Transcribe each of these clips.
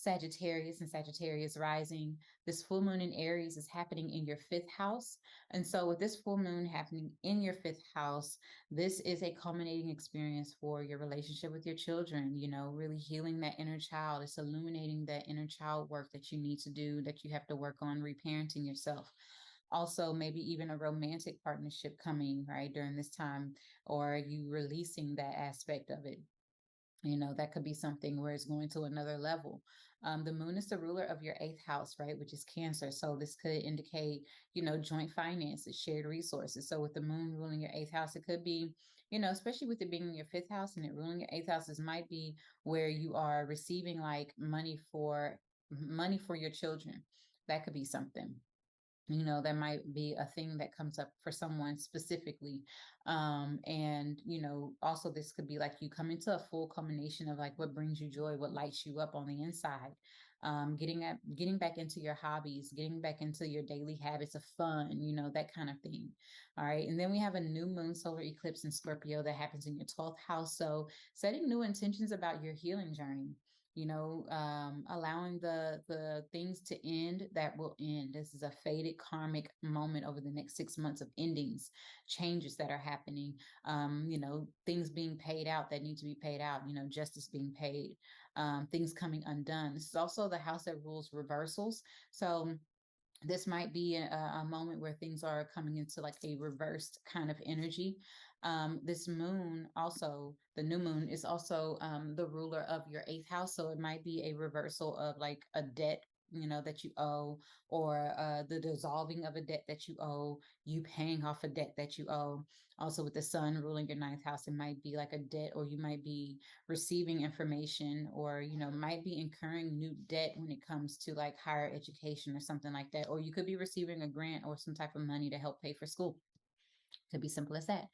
Sagittarius and Sagittarius rising. This full moon in Aries is happening in your fifth house. And so, with this full moon happening in your fifth house, this is a culminating experience for your relationship with your children, really healing that inner child. It's illuminating that inner child work that you need to do, that you have to work on reparenting yourself. Also, maybe even a romantic partnership coming right during this time, or you releasing that aspect of it. That could be something where it's going to another level. The moon is the ruler of your eighth house, right, which is Cancer. So this could indicate, joint finances, shared resources. So with the moon ruling your eighth house, it could be, especially with it being in your fifth house and it ruling your eighth house, this might be where you are receiving like money for your children. That could be something. There might be a thing that comes up for someone specifically. And also this could be like you come into a full culmination of like what brings you joy, what lights you up on the inside. Getting back into your hobbies, getting back into your daily habits of fun, that kind of thing. All right. And then we have a new moon solar eclipse in Scorpio that happens in your 12th house. So setting new intentions about your healing journey, allowing the things to end that will end. This is a fated karmic moment over the next 6 months of endings, changes that are happening, things being paid out that need to be paid out, justice being paid, things coming undone. This is also the house that rules reversals. So this might be a moment where things are coming into like a reversed kind of energy. This moon, also the new moon, is also the ruler of your eighth house. So it might be a reversal of like a debt, that you owe, or the dissolving of a debt that you owe, you paying off a debt that you owe. Also, with the sun ruling your ninth house, it might be like a debt, or you might be receiving information, or might be incurring new debt when it comes to like higher education or something like that, or you could be receiving a grant or some type of money to help pay for school. Could be simple as that.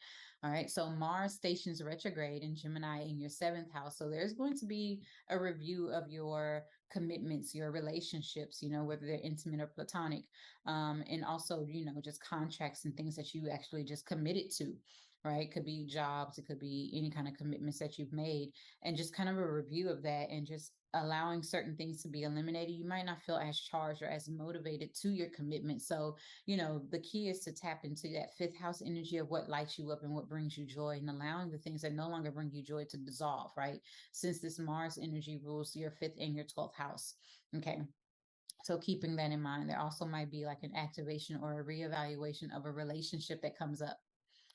All right. So Mars stations retrograde in Gemini in your seventh house. So there's going to be a review of your commitments, your relationships, whether they're intimate or platonic. And also, just contracts and things that you actually just committed to. Right. It could be jobs. It could be any kind of commitments that you've made, and just kind of a review of that, and just allowing certain things to be eliminated. You might not feel as charged or as motivated to your commitment. So the key is to tap into that fifth house energy of what lights you up and what brings you joy, and allowing the things that no longer bring you joy to dissolve, right? Since this Mars energy rules your fifth and your 12th house. Okay. So keeping that in mind, there also might be like an activation or a reevaluation of a relationship that comes up.